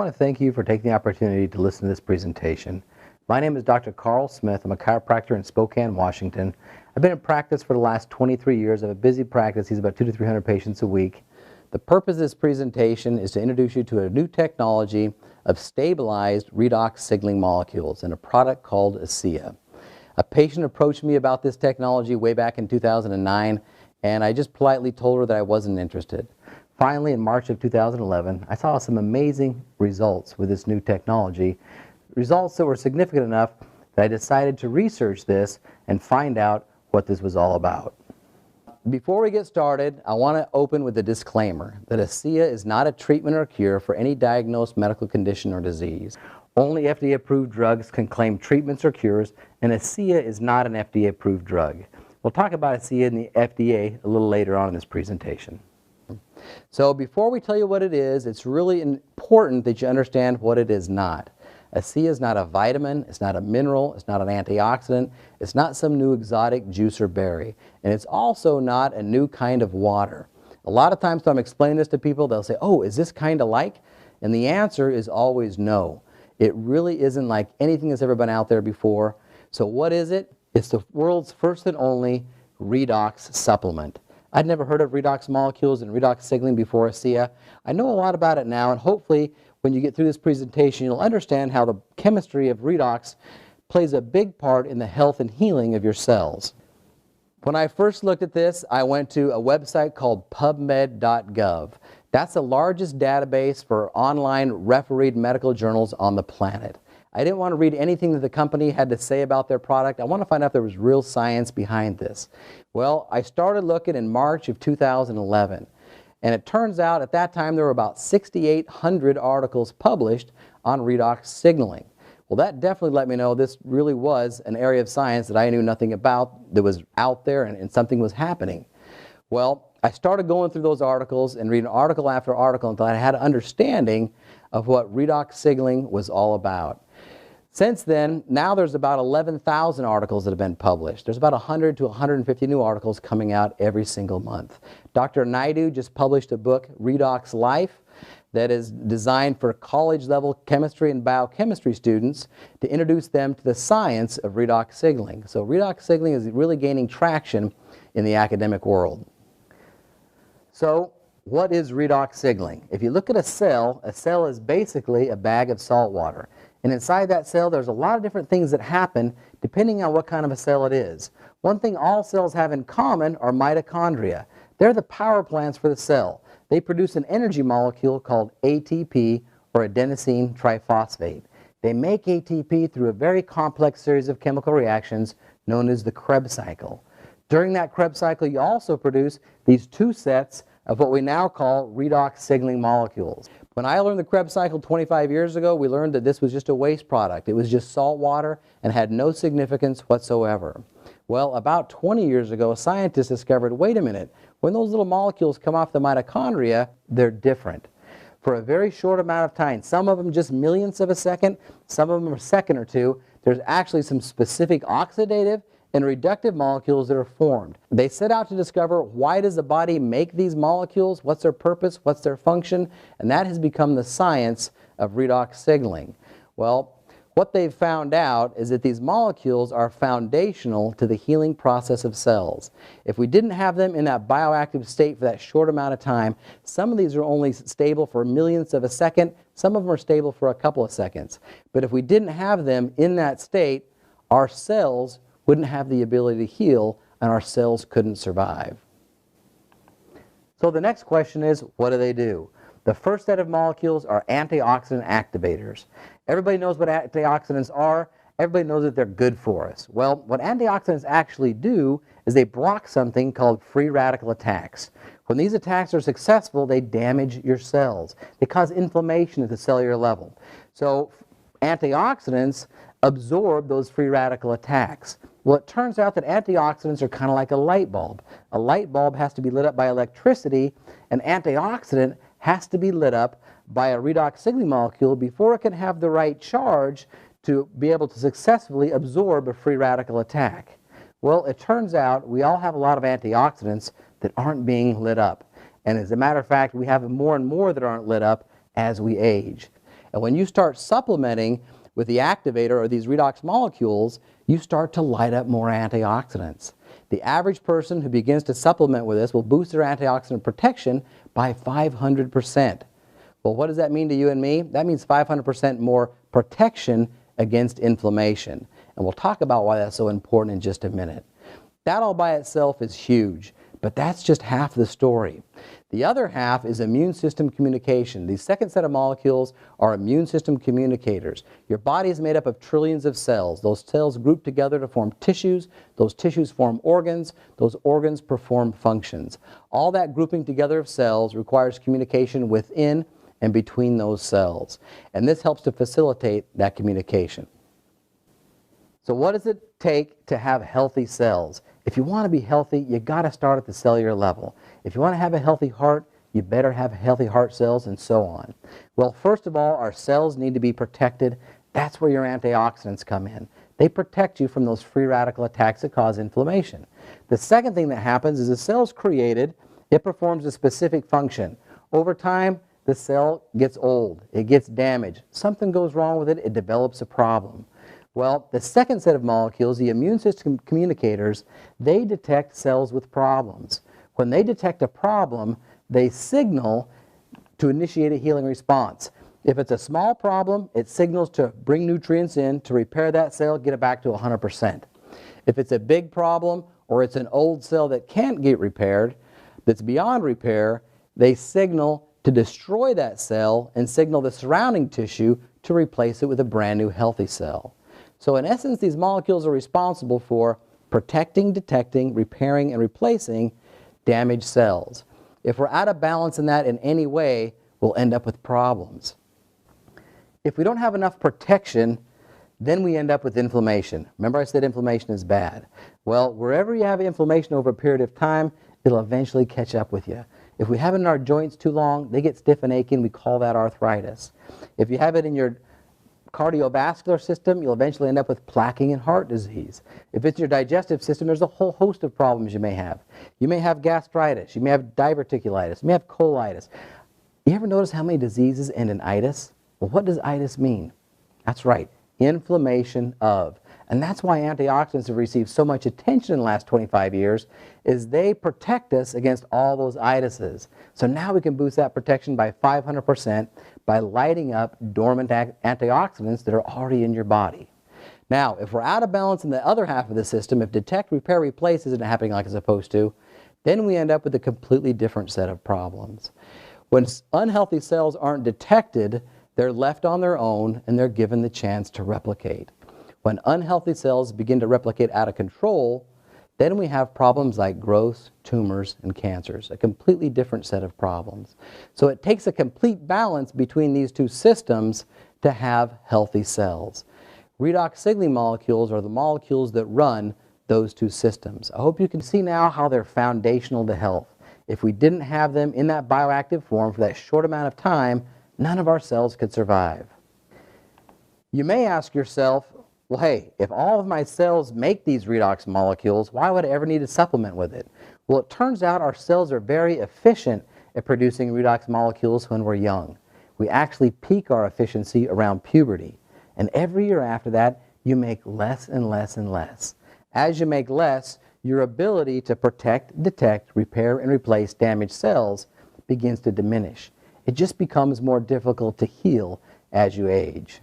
want to thank you for taking the opportunity to listen to this presentation. My name is Dr. Karl Smith. I'm a chiropractor in Spokane, Washington. I've been in practice for the last 23 years. I have a busy practice. He's about 200 to 300 patients a week. The purpose of this presentation is to introduce you to a new technology of stabilized redox signaling molecules and a product called ASEA. A patient approached me about this technology way back in 2009, and I just politely told her that I wasn't interested. Finally, in March of 2011, I saw some amazing results with this new technology, results that were significant enough that I decided to research this and find out what this was all about. Before we get started, I want to open with a disclaimer that ASEA is not a treatment or cure for any diagnosed medical condition or disease. Only FDA-approved drugs can claim treatments or cures, and ASEA is not an FDA-approved drug. We'll talk about ASEA and the FDA a little later on in this presentation. So before we tell you what it is, it's really important that you understand what it is not. ASEA is not a vitamin, it's not a mineral, it's not an antioxidant, it's not some new exotic juice or berry, and it's also not a new kind of water. A lot of times when I'm explaining this to people, they'll say, oh, is this kind of like? And the answer is always no. It really isn't like anything that's ever been out there before. So what is it? It's the world's first and only redox supplement. I'd never heard of redox molecules and redox signaling before ASEA. I know a lot about it now, and hopefully when you get through this presentation, you'll understand how the chemistry of redox plays a big part in the health and healing of your cells. When I first looked at this, I went to a website called pubmed.gov. That's the largest database for online refereed medical journals on the planet. I didn't want to read anything that the company had to say about their product. I want to find out if there was real science behind this. Well, I started looking in March of 2011. And it turns out at that time there were about 6,800 articles published on redox signaling. Well, that definitely let me know this really was an area of science that I knew nothing about, that was out there and something was happening. Well, I started going through those articles and reading article after article until I had an understanding of what redox signaling was all about. Since then, now there's about 11,000 articles that have been published. There's about 100 to 150 new articles coming out every single month. Dr. Naidu just published a book, Redox Life, that is designed for college-level chemistry and biochemistry students to introduce them to the science of redox signaling. So redox signaling is really gaining traction in the academic world. So what is redox signaling? If you look at a cell is basically a bag of salt water. And inside that cell, there's a lot of different things that happen depending on what kind of a cell it is. One thing all cells have in common are mitochondria. They're the power plants for the cell. They produce an energy molecule called ATP, or adenosine triphosphate. They make ATP through a very complex series of chemical reactions known as the Krebs cycle. During that Krebs cycle, you also produce these two sets of what we now call redox signaling molecules. When I learned the Krebs cycle 25 years ago, we learned that this was just a waste product. It was just salt water and had no significance whatsoever. Well, about 20 years ago, scientists discovered, wait a minute, when those little molecules come off the mitochondria, they're different. For a very short amount of time, some of them just millionths of a second, some of them a second or two, there's actually some specific oxidative and reductive molecules that are formed. They set out to discover, why does the body make these molecules, what's their purpose, what's their function, and that has become the science of redox signaling. Well, what they've found out is that these molecules are foundational to the healing process of cells. If we didn't have them in that bioactive state for that short amount of time, some of these are only stable for millionths of a second, some of them are stable for a couple of seconds. But if we didn't have them in that state, our cells wouldn't have the ability to heal, and our cells couldn't survive. So the next question is, what do? The first set of molecules are antioxidant activators. Everybody knows what antioxidants are. Everybody knows that they're good for us. Well, what antioxidants actually do is they block something called free radical attacks. When these attacks are successful, they damage your cells. They cause inflammation at the cellular level. So antioxidants absorb those free radical attacks. Well, it turns out that antioxidants are kind of like a light bulb. A light bulb has to be lit up by electricity. An antioxidant has to be lit up by a redox signaling molecule before it can have the right charge to be able to successfully absorb a free radical attack. Well, it turns out we all have a lot of antioxidants that aren't being lit up. And as a matter of fact, we have more and more that aren't lit up as we age. And when you start supplementing with the activator or these redox molecules, you start to light up more antioxidants. The average person who begins to supplement with this will boost their antioxidant protection by 500%. Well, what does that mean to you and me? That means 500% more protection against inflammation. And we'll talk about why that's so important in just a minute. That all by itself is huge, but that's just half the story. The other half is immune system communication. The second set of molecules are immune system communicators. Your body is made up of trillions of cells. Those cells group together to form tissues. Those tissues form organs. Those organs perform functions. All that grouping together of cells requires communication within and between those cells. And this helps to facilitate that communication. So what does it take to have healthy cells? If you want to be healthy, you got to start at the cellular level. If you want to have a healthy heart, you better have healthy heart cells and so on. Well, first of all, our cells need to be protected. That's where your antioxidants come in. They protect you from those free radical attacks that cause inflammation. The second thing that happens is the cell's created, it performs a specific function. Over time, the cell gets old, it gets damaged. Something goes wrong with it, it develops a problem. Well, the second set of molecules, the immune system communicators, they detect cells with problems. When they detect a problem, they signal to initiate a healing response. If it's a small problem, it signals to bring nutrients in to repair that cell, get it back to 100%. If it's a big problem or it's an old cell that can't get repaired, that's beyond repair, they signal to destroy that cell and signal the surrounding tissue to replace it with a brand new healthy cell. So in essence, these molecules are responsible for protecting, detecting, repairing, and replacing damaged cells. If we're out of balance in that in any way, we'll end up with problems. If we don't have enough protection, then we end up with inflammation. Remember I said inflammation is bad. Well, wherever you have inflammation over a period of time, it'll eventually catch up with you. If we have it in our joints too long, they get stiff and aching. We call that arthritis. If you have it in your cardiovascular system, you'll eventually end up with plaquing and heart disease. If it's your digestive system, there's a whole host of problems you may have. You may have gastritis, you may have diverticulitis, you may have colitis. You ever notice how many diseases end in itis? Well, what does itis mean? That's right, inflammation of. And that's why antioxidants have received so much attention in the last 25 years, is they protect us against all those itises. So now we can boost that protection by 500% by lighting up dormant antioxidants that are already in your body. Now, if we're out of balance in the other half of the system, if detect, repair, replace isn't happening like it's supposed to, then we end up with a completely different set of problems. When unhealthy cells aren't detected, they're left on their own and they're given the chance to replicate. When unhealthy cells begin to replicate out of control, then we have problems like growths, tumors, and cancers, a completely different set of problems. So it takes a complete balance between these two systems to have healthy cells. Redox signaling molecules are the molecules that run those two systems. I hope you can see now how they're foundational to health. If we didn't have them in that bioactive form for that short amount of time, none of our cells could survive. You may ask yourself, well, hey, if all of my cells make these redox molecules, why would I ever need to supplement with it? Well, it turns out our cells are very efficient at producing redox molecules when we're young. We actually peak our efficiency around puberty. And every year after that, you make less and less and less. As you make less, your ability to protect, detect, repair, and replace damaged cells begins to diminish. It just becomes more difficult to heal as you age.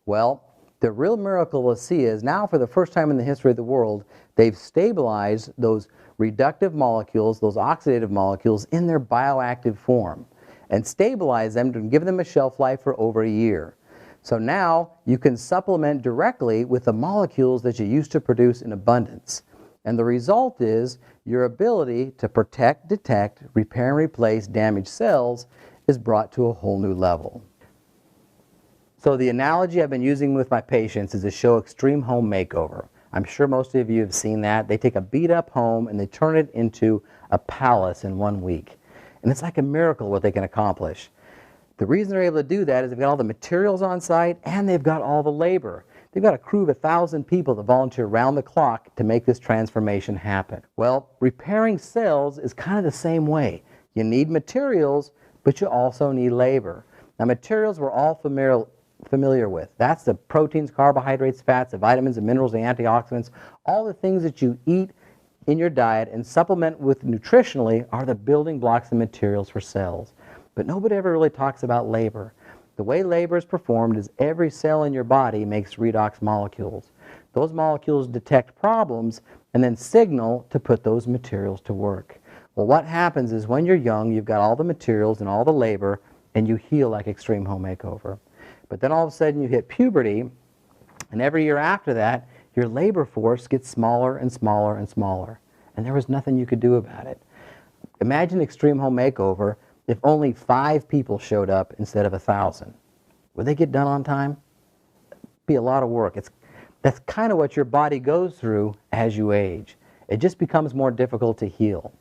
Well, the real miracle of ASEA is now, for the first time in the history of the world, they've stabilized those reductive molecules, those oxidative molecules, in their bioactive form and stabilize them to give them a shelf life for over a year. So now you can supplement directly with the molecules that you used to produce in abundance. And the result is your ability to protect, detect, repair, and replace damaged cells is brought to a whole new level. So the analogy I've been using with my patients is to show extreme home makeover. I'm sure most of you have seen that. They take a beat-up home and they turn it into a palace in 1 week. And it's like a miracle what they can accomplish. The reason they're able to do that is they've got all the materials on site and they've got all the labor. They've got a crew of 1,000 people that volunteer around the clock to make this transformation happen. Well, repairing cells is kind of the same way. You need materials, but you also need labor. Now, materials we're all familiar with. That's the proteins, carbohydrates, fats, the vitamins, the minerals, the antioxidants, all the things that you eat in your diet and supplement with nutritionally are the building blocks and materials for cells. But nobody ever really talks about labor. The way labor is performed is every cell in your body makes redox molecules. Those molecules detect problems and then signal to put those materials to work. Well, what happens is when you're young, you've got all the materials and all the labor, and you heal like extreme home makeover. But then all of a sudden you hit puberty, and every year after that, your labor force gets smaller and smaller and smaller, and there was nothing you could do about it. Imagine extreme home makeover if only 5 people showed up instead of 1,000. Would they get done on time? It'd be a lot of work. That's kind of what your body goes through as you age. It just becomes more difficult to heal.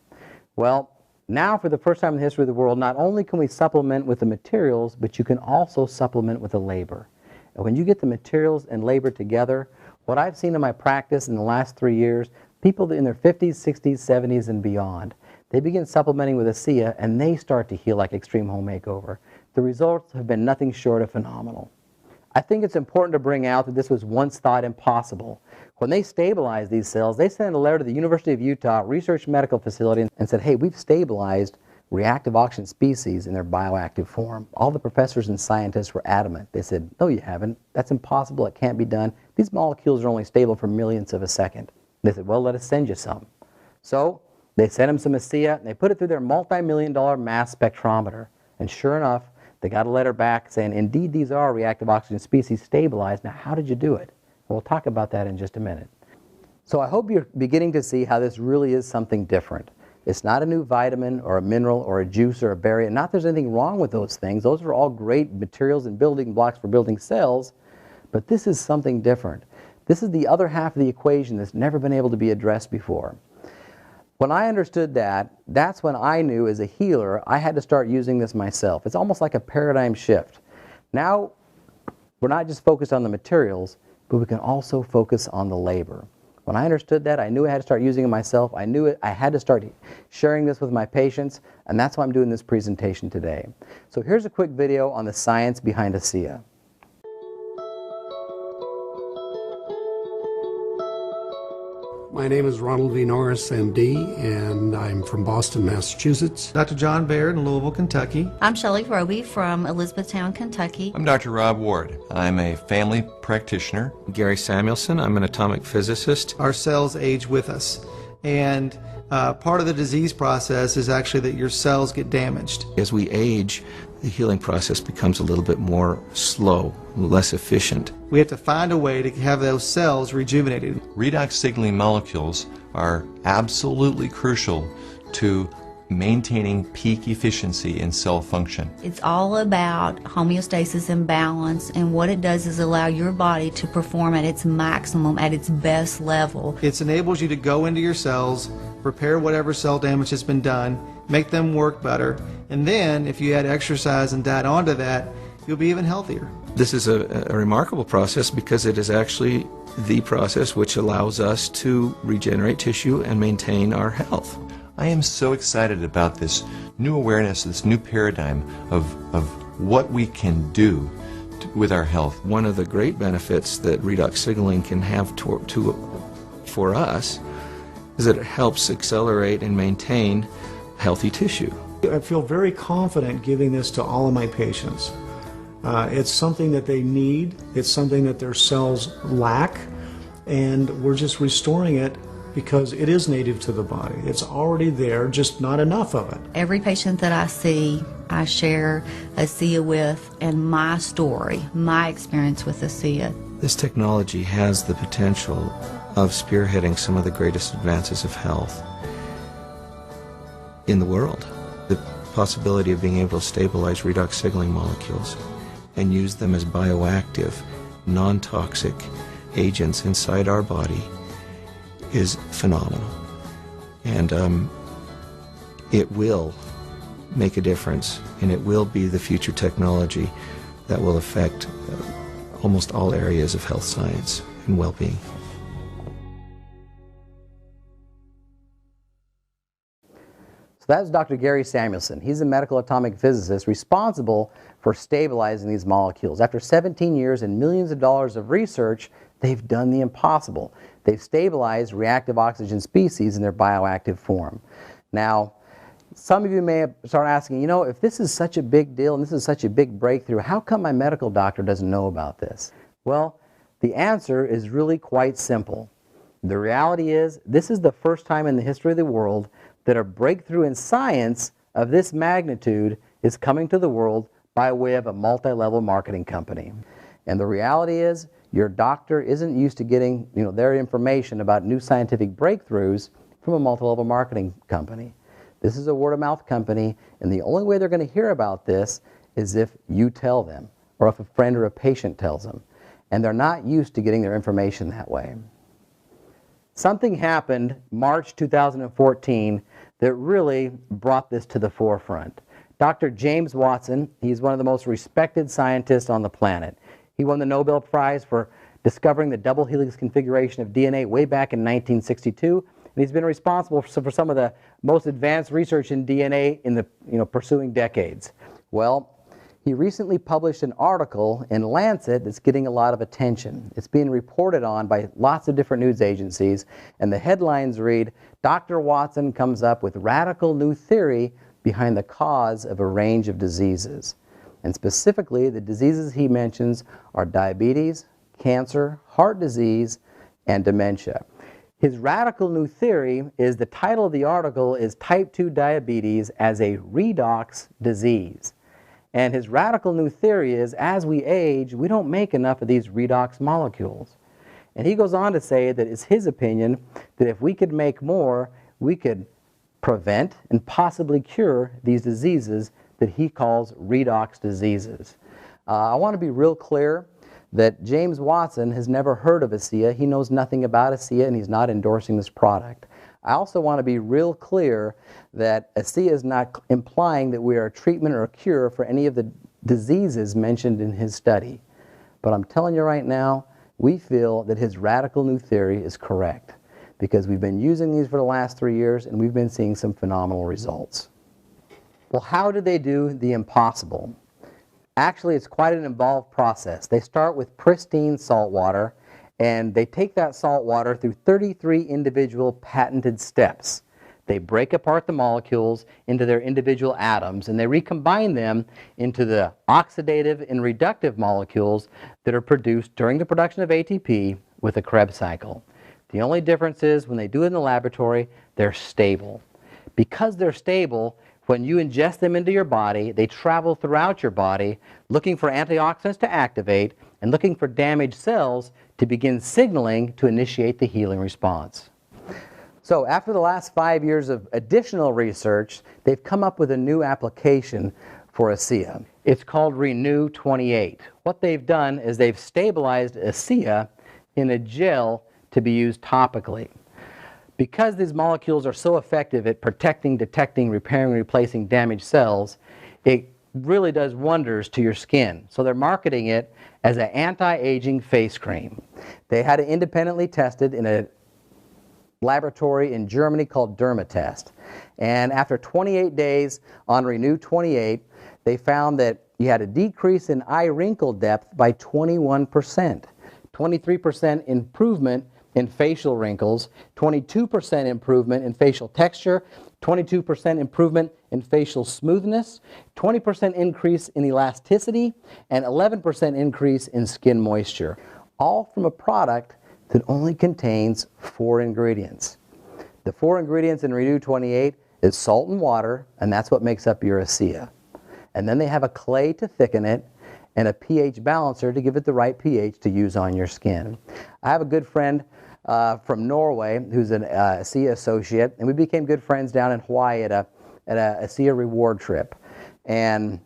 Well, now for the first time in the history of the world, not only can we supplement with the materials, but you can also supplement with the labor. And when you get the materials and labor together, what I've seen in my practice in the last 3 years, people in their 50s, 60s, 70s, and beyond, they begin supplementing with ASEA and they start to heal like extreme home makeover. The results have been nothing short of phenomenal. I think it's important to bring out that this was once thought impossible. When they stabilized these cells, they sent a letter to the University of Utah Research Medical Facility and said, hey, we've stabilized reactive oxygen species in their bioactive form. All the professors and scientists were adamant. They said, no, you haven't. That's impossible. It can't be done. These molecules are only stable for millionths of a second. They said, well, let us send you some. So they sent them some ASEA, and they put it through their multi-million-dollar mass spectrometer. And sure enough, they got a letter back saying, indeed, these are reactive oxygen species stabilized. Now, how did you do it? Well, we'll talk about that in just a minute. So I hope you're beginning to see how this really is something different. It's not a new vitamin or a mineral or a juice or a berry. And not that there's anything wrong with those things. Those are all great materials and building blocks for building cells. But this is something different. This is the other half of the equation that's never been able to be addressed before. When I understood that, that's when I knew as a healer I had to start using this myself. It's almost like a paradigm shift. Now, we're not just focused on the materials, but we can also focus on the labor. When I understood that, I knew I had to start using it myself. I knew I had to start sharing this with my patients, and that's why I'm doing this presentation today. So here's a quick video on the science behind ASEA. My name is Ronald V. Norris, MD, and I'm from Boston, Massachusetts. Dr. John Baird in Louisville, Kentucky. I'm Shelley Roby from Elizabethtown, Kentucky. I'm Dr. Rob Ward. I'm a family practitioner. Gary Samuelson. I'm an atomic physicist. Our cells age with us, and part of the disease process is actually that your cells get damaged. As we age, the healing process becomes a little bit more slow, less efficient. We have to find a way to have those cells rejuvenated. Redox signaling molecules are absolutely crucial to maintaining peak efficiency in cell function. It's all about homeostasis and balance, and what it does is allow your body to perform at its maximum, at its best level. It enables you to go into your cells, repair whatever cell damage has been done, make them work better, and then if you add exercise and diet onto that, you'll be even healthier. This is a remarkable process because it is actually the process which allows us to regenerate tissue and maintain our health. I am so excited about this new awareness, this new paradigm of what we can do with our health. One of the great benefits that redox signaling can have for us is that it helps accelerate and maintain healthy tissue. I feel very confident giving this to all of my patients. It's something that they need, it's something that their cells lack, and we're just restoring it because it is native to the body. It's already there, just not enough of it. Every patient that I see, I share ASEA with, and my story, my experience with ASEA. This technology has the potential of spearheading some of the greatest advances of health in the world. The possibility of being able to stabilize redox signaling molecules and use them as bioactive, non-toxic agents inside our body is phenomenal. And it will make a difference, and it will be the future technology that will affect almost all areas of health science and well-being. So that's Dr. Gary Samuelson. He's a medical atomic physicist responsible for stabilizing these molecules. After 17 years and millions of dollars of research, they've done the impossible. They've stabilized reactive oxygen species in their bioactive form. Now, some of you may start asking, if this is such a big deal and this is such a big breakthrough, how come my medical doctor doesn't know about this? Well, the answer is really quite simple. The reality is, this is the first time in the history of the world that a breakthrough in science of this magnitude is coming to the world by way of a multi-level marketing company. And the reality is, your doctor isn't used to getting their information about new scientific breakthroughs from a multi-level marketing company. This is a word-of-mouth company, and the only way they're going to hear about this is if you tell them, or if a friend or a patient tells them. And they're not used to getting their information that way. Something happened March 2014 that really brought this to the forefront. Dr. James Watson, he's one of the most respected scientists on the planet. He won the Nobel Prize for discovering the double helix configuration of DNA way back in 1962. And he's been responsible for some of the most advanced research in DNA in the pursuing decades. Well, he recently published an article in Lancet that's getting a lot of attention. It's being reported on by lots of different news agencies, and the headlines read, "Dr. Watson comes up with radical new theory behind the cause of a range of diseases." And specifically, the diseases he mentions are diabetes, cancer, heart disease, and dementia. His radical new theory is, the title of the article is Type 2 Diabetes as a Redox Disease. And his radical new theory is, as we age, we don't make enough of these redox molecules. And he goes on to say that it's his opinion that if we could make more, we could prevent and possibly cure these diseases that he calls redox diseases. I want to be real clear that James Watson has never heard of ASEA. He knows nothing about ASEA, and he's not endorsing this product. I also want to be real clear that ASEA is not implying that we are a treatment or a cure for any of the diseases mentioned in his study. But I'm telling you right now, we feel that his radical new theory is correct, because we've been using these for the last 3 years and we've been seeing some phenomenal results. Well, how did they do the impossible? Actually, it's quite an involved process. They start with pristine salt water, and they take that salt water through 33 individual patented steps. They break apart the molecules into their individual atoms, and they recombine them into the oxidative and reductive molecules that are produced during the production of ATP with a Krebs cycle. The only difference is, when they do it in the laboratory, they're stable. Because they're stable, when you ingest them into your body, they travel throughout your body looking for antioxidants to activate and looking for damaged cells to begin signaling to initiate the healing response. So after the last 5 years of additional research, they've come up with a new application for ASEA. It's called Renew 28. What they've done is they've stabilized ASEA in a gel to be used topically. Because these molecules are so effective at protecting, detecting, repairing, replacing damaged cells, it really does wonders to your skin. So they're marketing it as an anti-aging face cream. They had it independently tested in a laboratory in Germany called Dermatest. And after 28 days on Renew 28, they found that you had a decrease in eye wrinkle depth by 21%, 23% improvement in facial wrinkles, 22% improvement in facial texture, 22% improvement in facial smoothness, 20% increase in elasticity, and 11% increase in skin moisture, all from a product that only contains 4 ingredients. The 4 ingredients in Renew 28 is salt and water, and that's what makes up your ASEA. And then they have a clay to thicken it, and a pH balancer to give it the right pH to use on your skin. I have a good friend from Norway who's an ASEA associate, and we became good friends down in Hawaii at a ASEA reward trip. And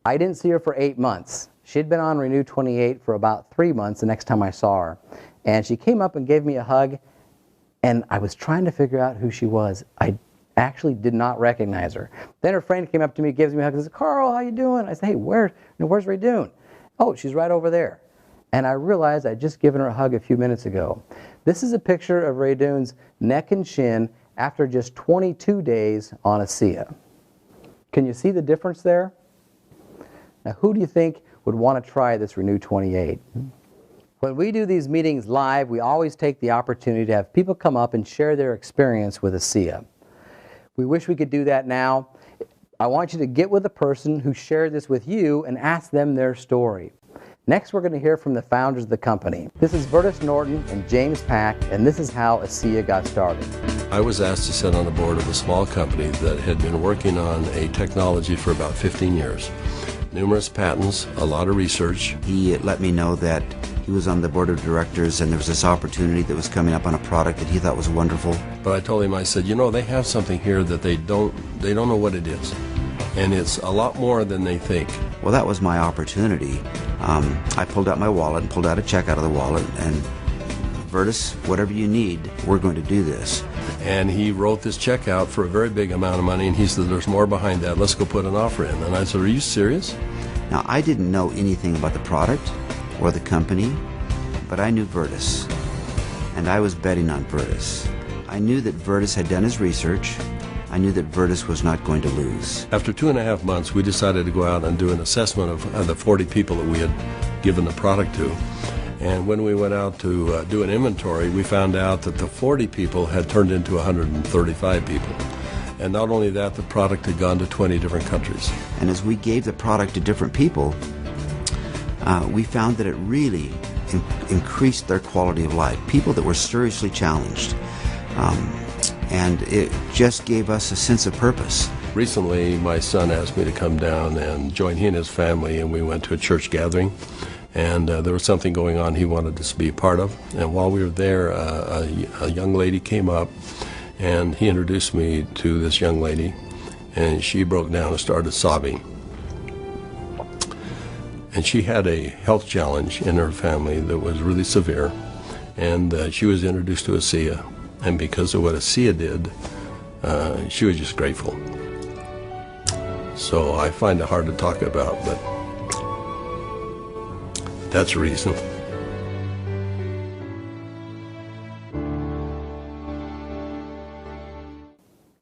I didn't see her for 8 months. She'd been on Renew 28 for about 3 months the next time I saw her. And she came up and gave me a hug, and I was trying to figure out who she was. I actually did not recognize her. Then her friend came up to me, gives me a hug, and says, "Carl, how you doing?" I said, "Hey, where's Redoon?" "Oh, she's right over there." And I realized I'd just given her a hug a few minutes ago. This is a picture of Redoon's neck and chin after just 22 days on ASEA. Can you see the difference there? Now, who do you think would want to try this Renew 28? When we do these meetings live, we always take the opportunity to have people come up and share their experience with ASEA. We wish we could do that now. I want you to get with the person who shared this with you and ask them their story. Next, we're going to hear from the founders of the company. This is Vertus Norton and James Pack, and this is how ASEA got started. I was asked to sit on the board of a small company that had been working on a technology for about 15 years. Numerous patents, a lot of research. He let me know that he was on the board of directors and there was this opportunity that was coming up on a product that he thought was wonderful. But I told him, I said, you know, they have something here that they don't know what it is. And it's a lot more than they think. Well, that was my opportunity. I pulled out my wallet and pulled out a check out of the wallet and, Vertus, whatever you need, we're going to do this. And he wrote this check out for a very big amount of money, and he said, there's more behind that, let's go put an offer in. And I said, are you serious? Now, I didn't know anything about the product or the company, but I knew Vertus, and I was betting on Vertus. I knew that Vertus had done his research. I knew that Vertus was not going to lose. After 2.5 months, we decided to go out and do an assessment of the 40 people that we had given the product to. And when we went out to do an inventory, we found out that the 40 people had turned into 135 people. And not only that, the product had gone to 20 different countries. And as we gave the product to different people, we found that it really increased their quality of life. People that were seriously challenged. And it just gave us a sense of purpose. Recently, my son asked me to come down and join he and his family, and we went to a church gathering. And there was something going on he wanted us to be a part of. And while we were there, a young lady came up, and he introduced me to this young lady, and she broke down and started sobbing. And she had a health challenge in her family that was really severe, and she was introduced to ASEA. And because of what ASEA did, she was just grateful. So I find it hard to talk about, but that's a reason.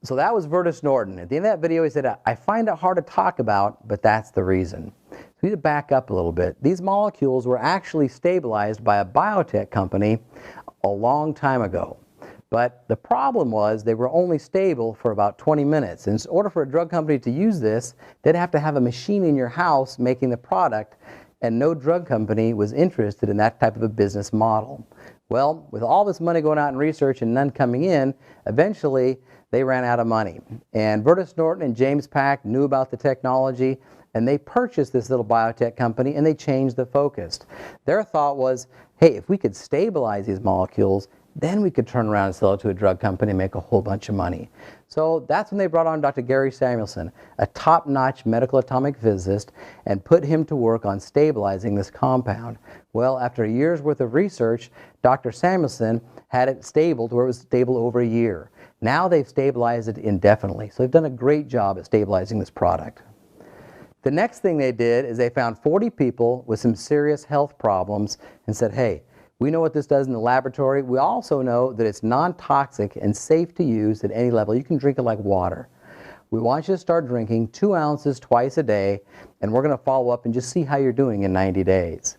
So that was Vertus Norton. At the end of that video, he said, I find it hard to talk about, but that's the reason. So we need to back up a little bit. These molecules were actually stabilized by a biotech company a long time ago. But the problem was they were only stable for about 20 minutes. And in order for a drug company to use this, they'd have to have a machine in your house making the product, and no drug company was interested in that type of a business model. Well, with all this money going out in research and none coming in, eventually they ran out of money. And Vertus Norton and James Pack knew about the technology, and they purchased this little biotech company, and they changed the focus. Their thought was, hey, if we could stabilize these molecules, then we could turn around and sell it to a drug company and make a whole bunch of money. So that's when they brought on Dr. Gary Samuelson, a top-notch medical atomic physicist, and put him to work on stabilizing this compound. Well, after a year's worth of research, Dr. Samuelson had it stable to where it was stable over a year. Now they've stabilized it indefinitely. So they've done a great job at stabilizing this product. The next thing they did is they found 40 people with some serious health problems and said, hey, we know what this does in the laboratory. We also know that it's non-toxic and safe to use at any level. You can drink it like water. We want you to start drinking 2 ounces twice a day, and we're going to follow up and just see how you're doing in 90 days.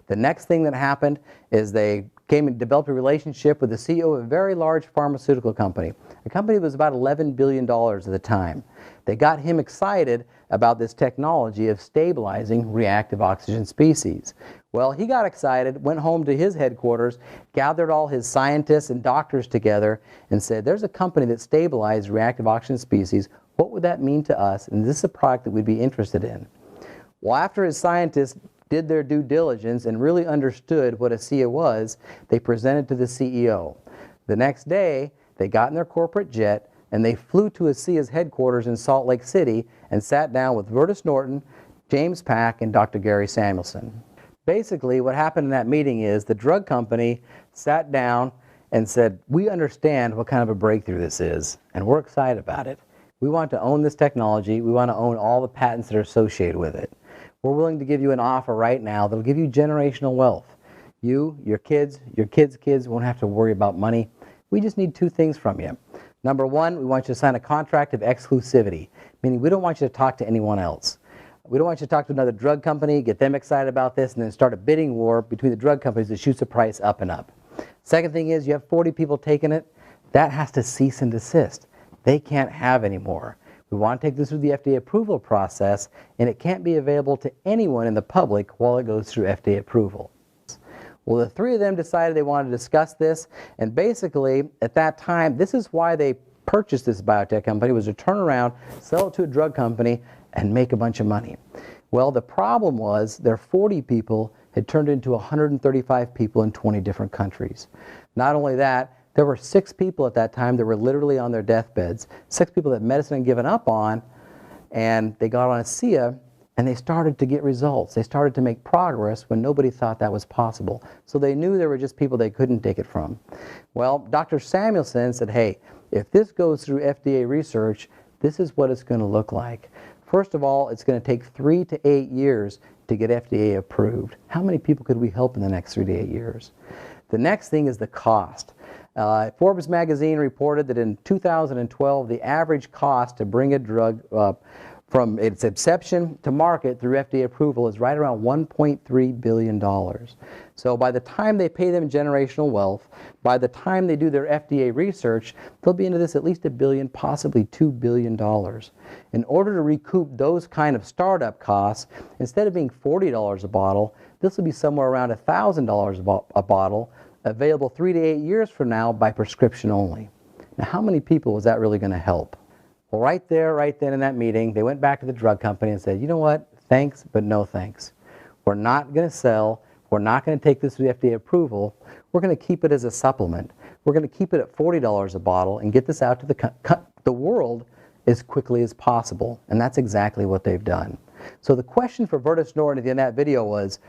The next thing that happened is they came and developed a relationship with the CEO of a very large pharmaceutical company, a company that was about $11 billion at the time. They got him excited about this technology of stabilizing reactive oxygen species. Well, he got excited, went home to his headquarters, gathered all his scientists and doctors together, and said, there's a company that stabilizes reactive oxygen species. What would that mean to us? And this is a product that we'd be interested in. Well, after his scientists did their due diligence and really understood what ASEA was, they presented to the CEO. The next day, they got in their corporate jet and they flew to ASEA's headquarters in Salt Lake City and sat down with Vertus Norton, James Pack, and Dr. Gary Samuelson. Basically, what happened in that meeting is the drug company sat down and said, we understand what kind of a breakthrough this is, and we're excited about it. We want to own this technology. We want to own all the patents that are associated with it. We're willing to give you an offer right now that'll give you generational wealth. You, your kids' kids won't have to worry about money. We just need 2 things from you. Number one, we want you to sign a contract of exclusivity, meaning we don't want you to talk to anyone else. We don't want you to talk to another drug company, get them excited about this, and then start a bidding war between the drug companies that shoots the price up and up. Second thing is you have 40 people taking it. That has to cease and desist. They can't have any more. We want to take this through the FDA approval process, and it can't be available to anyone in the public while it goes through FDA approval. Well, the three of them decided they wanted to discuss this, and basically, at that time, this is why they purchased this biotech company, was to turn around, sell it to a drug company, and make a bunch of money. Well, the problem was their 40 people had turned into 135 people in 20 different countries. Not only that, there were 6 people at that time that were literally on their deathbeds, 6 people that medicine had given up on, and they got on ASEA, and they started to get results. They started to make progress when nobody thought that was possible. So they knew there were just people they couldn't take it from. Well, Dr. Samuelson said, hey, if this goes through FDA research, this is what it's going to look like. First of all, it's going to take 3 to 8 years to get FDA approved. How many people could we help in the next 3 to 8 years? The next thing is the cost. Forbes magazine reported that in 2012, the average cost to bring a drug from its inception to market through FDA approval is right around $1.3 billion. So by the time they pay them generational wealth, by the time they do their FDA research, they'll be into this at least $1 billion, possibly $2 billion. In order to recoup those kind of startup costs, instead of being $40 a bottle, this will be somewhere around $1,000 a bottle, available 3 to 8 years from now by prescription only. Now, how many people was that really going to help? Well, right there, right then in that meeting, they went back to the drug company and said, you know what, thanks, but no thanks. We're not going to sell. We're not going to take this to the FDA approval. We're going to keep it as a supplement. We're going to keep it at $40 a bottle and get this out to the world as quickly as possible. And that's exactly what they've done. So the question for Vertus Norton in that video was,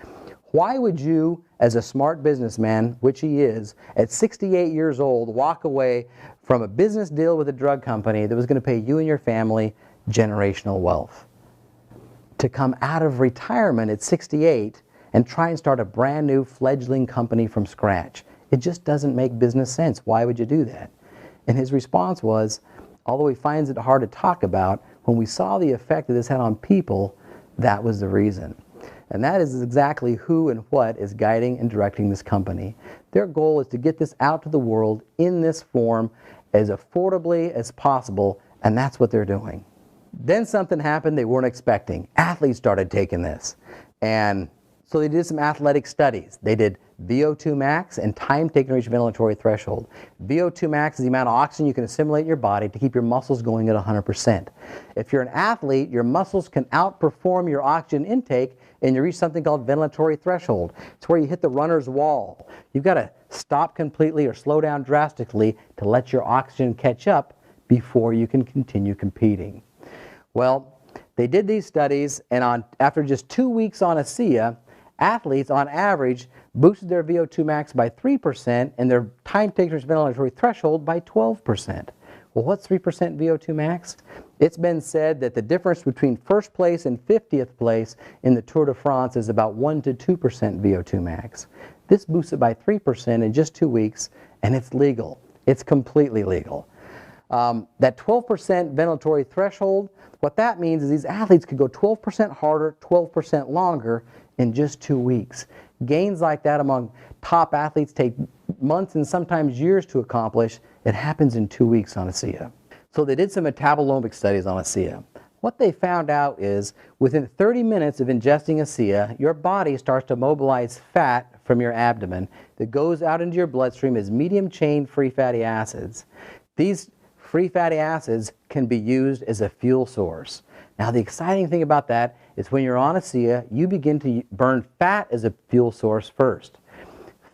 why would you, as a smart businessman, which he is, at 68 years old, walk away from a business deal with a drug company that was going to pay you and your family generational wealth? To come out of retirement at 68 and try and start a brand new fledgling company from scratch. It just doesn't make business sense. Why would you do that? And his response was, although he finds it hard to talk about, when we saw the effect that this had on people, that was the reason. And that is exactly who and what is guiding and directing this company. Their goal is to get this out to the world in this form as affordably as possible, and that's what they're doing. Then something happened they weren't expecting. Athletes started taking this. And so they did some athletic studies. They did VO2 max and time taken to reach ventilatory threshold. VO2 max is the amount of oxygen you can assimilate in your body to keep your muscles going at 100%. If you're an athlete, your muscles can outperform your oxygen intake and you reach something called ventilatory threshold. It's where you hit the runner's wall. You've got to stop completely or slow down drastically to let your oxygen catch up before you can continue competing. Well, they did these studies, and after just 2 weeks on ASEA, athletes on average boosted their VO2 max by 3% and their time taken to ventilatory threshold by 12%. Well, what's 3% VO2 max? It's been said that the difference between first place and 50th place in the Tour de France is about 1 to 2% VO2 max. This boosted by 3% in just 2 weeks, and it's legal. It's completely legal. That 12% ventilatory threshold, what that means is these athletes could go 12% harder, 12% longer in just 2 weeks. Gains like that among top athletes take months and sometimes years to accomplish. It happens in 2 weeks on ASEA. So they did some metabolomic studies on ASEA. What they found out is within 30 minutes of ingesting ASEA, your body starts to mobilize fat from your abdomen that goes out into your bloodstream as medium-chain free fatty acids. These free fatty acids can be used as a fuel source. Now, the exciting thing about that is when you're on ASEA, you begin to burn fat as a fuel source first.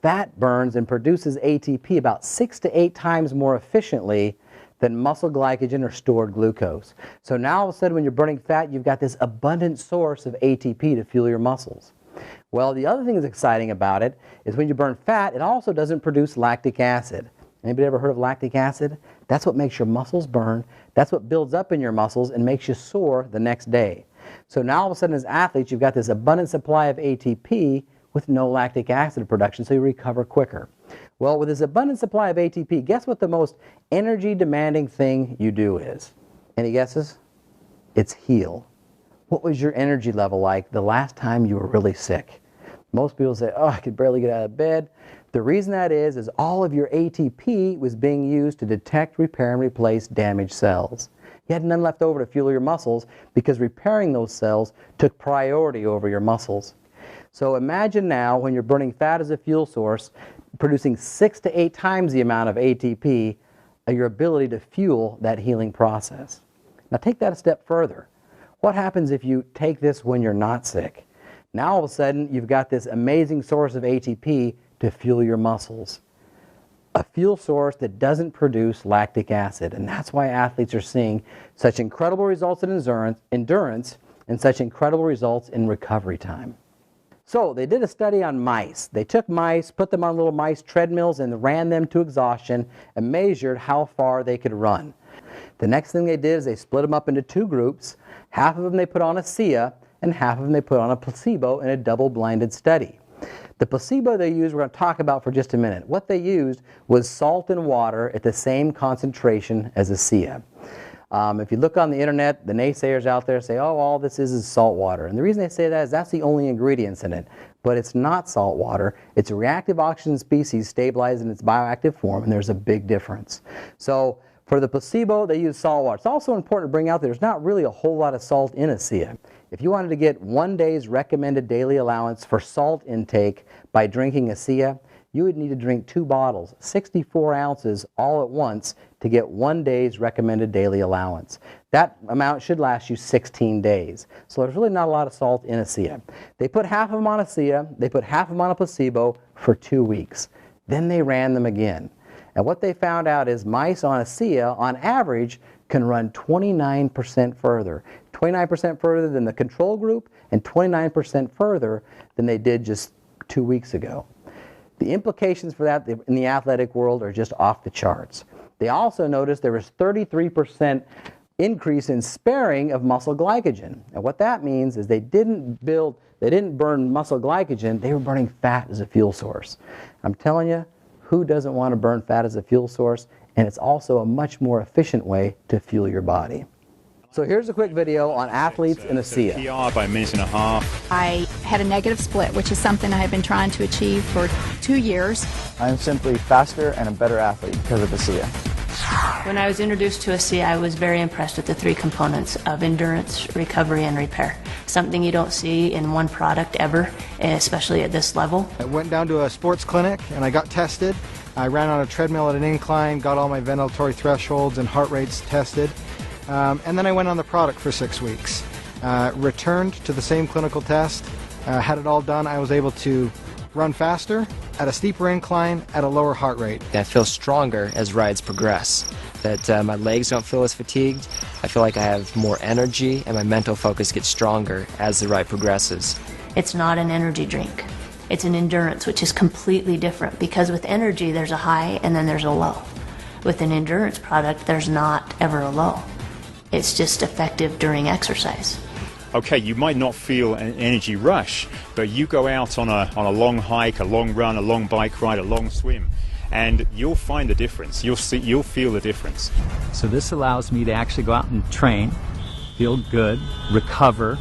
Fat burns and produces ATP about 6 to 8 times more efficiently than muscle glycogen or stored glucose. So now all of a sudden when you're burning fat, you've got this abundant source of ATP to fuel your muscles. Well, the other thing that's exciting about it is when you burn fat, it also doesn't produce lactic acid. Anybody ever heard of lactic acid? That's what makes your muscles burn. That's what builds up in your muscles and makes you sore the next day. So now all of a sudden as athletes, you've got this abundant supply of ATP with no lactic acid production, so you recover quicker. Well, with this abundant supply of ATP, guess what the most energy demanding thing you do is? Any guesses? It's heal. What was your energy level like the last time you were really sick? Most people say, oh, I could barely get out of bed. The reason that is all of your ATP was being used to detect, repair, and replace damaged cells. You had none left over to fuel your muscles because repairing those cells took priority over your muscles. So imagine now when you're burning fat as a fuel source, producing 6 to 8 times the amount of ATP, your ability to fuel that healing process. Now take that a step further. What happens if you take this when you're not sick? Now all of a sudden you've got this amazing source of ATP to fuel your muscles. A fuel source that doesn't produce lactic acid, and that's why athletes are seeing such incredible results in endurance and such incredible results in recovery time. So they did a study on mice. They took mice, put them on little mice treadmills and ran them to exhaustion and measured how far they could run. The next thing they did is they split them up into 2 groups. Half of them they put on ASEA and half of them they put on a placebo in a double-blinded study. The placebo they used, we're going to talk about for just a minute. What they used was salt and water at the same concentration as ASEA. If you look on the internet, the naysayers out there say, oh, all this is salt water. And the reason they say that is that's the only ingredients in it. But it's not salt water. It's a reactive oxygen species stabilized in its bioactive form, and there's a big difference. So for the placebo, they use salt water. It's also important to bring out that there's not really a whole lot of salt in ASEA. If you wanted to get 1 day's recommended daily allowance for salt intake by drinking ASEA, you would need to drink 2 bottles, 64 ounces all at once to get 1 day's recommended daily allowance. That amount should last you 16 days. So there's really not a lot of salt in ASEA. They put half of them on ASEA, they put half of them on a placebo for 2 weeks. Then they ran them again. And what they found out is mice on ASEA, on average, can run 29% further. 29% further than the control group and 29% further than they did just 2 weeks ago. The implications for that in the athletic world are just off the charts. They also noticed there was 33% increase in sparing of muscle glycogen. And what that means is they didn't burn muscle glycogen, they were burning fat as a fuel source. I'm telling you, who doesn't want to burn fat as a fuel source? And it's also a much more efficient way to fuel your body. So here's a quick video on athletes in ASEA. PR by 1.5 minutes. I had a negative split, which is something I have been trying to achieve for 2 years. I'm simply faster and a better athlete because of ASEA. When I was introduced to ASEA, I was very impressed with the 3 components of endurance, recovery, and repair. Something you don't see in one product ever, especially at this level. I went down to a sports clinic and I got tested. I ran on a treadmill at an incline, got all my ventilatory thresholds and heart rates tested. And then I went on the product for 6 weeks. Returned to the same clinical test, had it all done. I was able to run faster, at a steeper incline, at a lower heart rate. I feel stronger as rides progress, that my legs don't feel as fatigued. I feel like I have more energy and my mental focus gets stronger as the ride progresses. It's not an energy drink. It's an endurance, which is completely different because with energy there's a high and then there's a low. With an endurance product there's not ever a low. It's just effective during exercise. Okay, you might not feel an energy rush, but you go out on a long hike, a long run, a long bike ride, a long swim, and you'll find the difference. You'll feel the difference. So this allows me to actually go out and train, feel good, recover,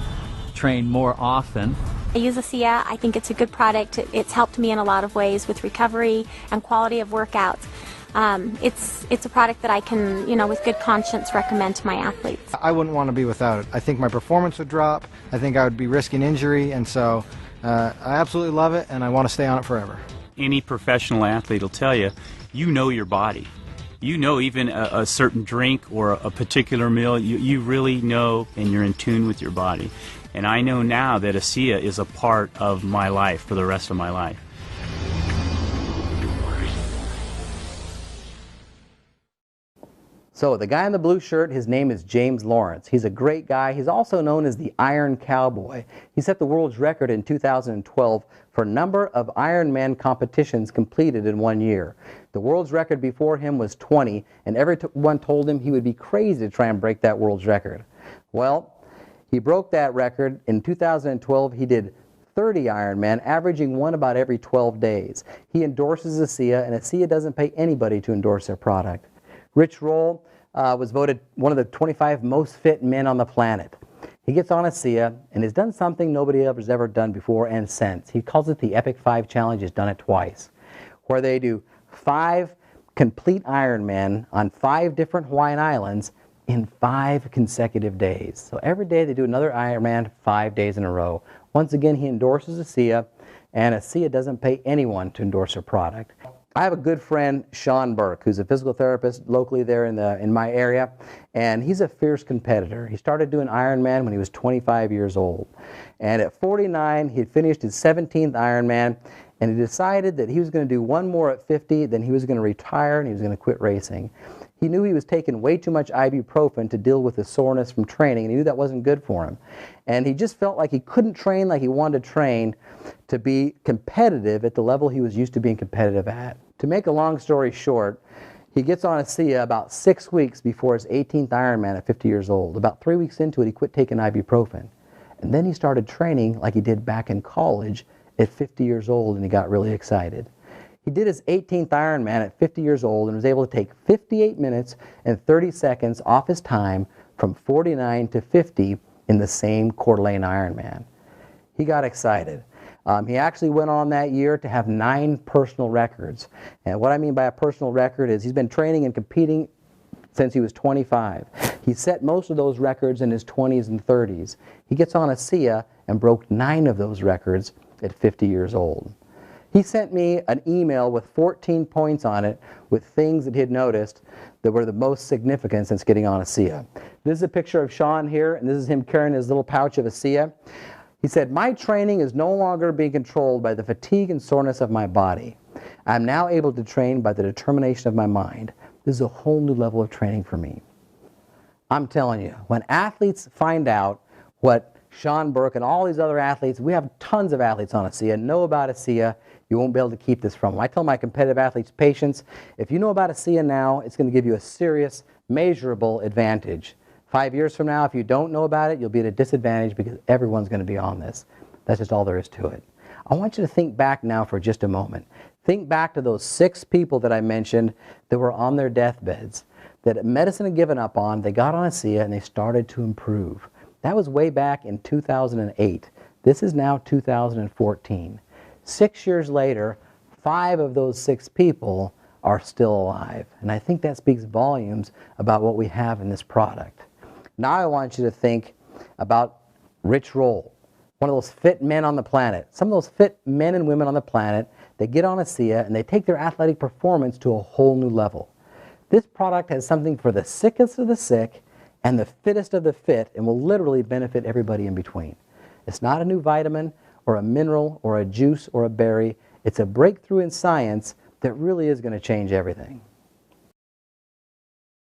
train more often. I use ASEA. I think it's a good product. It's helped me in a lot of ways with recovery and quality of workouts. It's a product that I can, with good conscience recommend to my athletes. I wouldn't want to be without it. I think my performance would drop. I think I would be risking injury, and so I absolutely love it, and I want to stay on it forever. Any professional athlete will tell you, you know your body. You know even a certain drink or a particular meal, you really know and you're in tune with your body. And I know now that ASEA is a part of my life for the rest of my life. So the guy in the blue shirt, his name is James Lawrence. He's a great guy. He's also known as the Iron Cowboy. He set the world's record in 2012 for number of Ironman competitions completed in 1 year. The world's record before him was 20, and everyone told him he would be crazy to try and break that world's record. Well, he broke that record. In 2012, he did 30 Ironman, averaging one about every 12 days. He endorses ASEA, and ASEA doesn't pay anybody to endorse their product. Rich Roll was voted one of the 25 most fit men on the planet. He gets on ASEA and has done something nobody else has ever done before and since. He calls it the Epic 5 Challenge. He's done it twice, where they do 5 complete Ironman on 5 different Hawaiian islands in 5 consecutive days. So every day they do another Ironman 5 days in a row. Once again, he endorses ASEA, and ASEA doesn't pay anyone to endorse their product. I have a good friend, Sean Burke, who's a physical therapist locally there in my area, and he's a fierce competitor. He started doing Ironman when he was 25 years old. And at 49, he had finished his 17th Ironman, and he decided that he was going to do one more at 50, then he was going to retire and he was going to quit racing. He knew he was taking way too much ibuprofen to deal with the soreness from training, and he knew that wasn't good for him. And he just felt like he couldn't train like he wanted to train to be competitive at the level he was used to being competitive at. To make a long story short, he gets on ASEA about 6 weeks before his 18th Ironman at 50 years old. About 3 weeks into it, he quit taking ibuprofen. And then he started training like he did back in college at 50 years old, and he got really excited. He did his 18th Ironman at 50 years old and was able to take 58 minutes and 30 seconds off his time from 49 to 50 in the same Coeur d'Alene Ironman. He got excited. He actually went on that year to have 9 personal records. And what I mean by a personal record is he's been training and competing since he was 25. He set most of those records in his 20s and 30s. He gets on ASEA and broke 9 of those records at 50 years old. He sent me an email with 14 points on it with things that he had noticed that were the most significant since getting on ASEA. This is a picture of Sean here, and this is him carrying his little pouch of ASEA. He said, "My training is no longer being controlled by the fatigue and soreness of my body. I'm now able to train by the determination of my mind. This is a whole new level of training for me." I'm telling you, when athletes find out what Sean Burke and all these other athletes, we have tons of athletes on ASEA, know about ASEA, you won't be able to keep this from them. I tell my competitive athletes, patients, if you know about ASEA now, it's going to give you a serious, measurable advantage. 5 years from now, if you don't know about it, you'll be at a disadvantage because everyone's going to be on this. That's just all there is to it. I want you to think back now for just a moment. Think back to those 6 people that I mentioned that were on their deathbeds, that medicine had given up on, they got on ASEA and they started to improve. That was way back in 2008. This is now 2014. 6 years later, 5 of those 6 people are still alive. And I think that speaks volumes about what we have in this product. Now I want you to think about Rich Roll, one of those fit men on the planet. Some of those fit men and women on the planet, they get on ASEA and they take their athletic performance to a whole new level. This product has something for the sickest of the sick and the fittest of the fit, and will literally benefit everybody in between. It's not a new vitamin or a mineral or a juice or a berry. It's a breakthrough in science that really is going to change everything.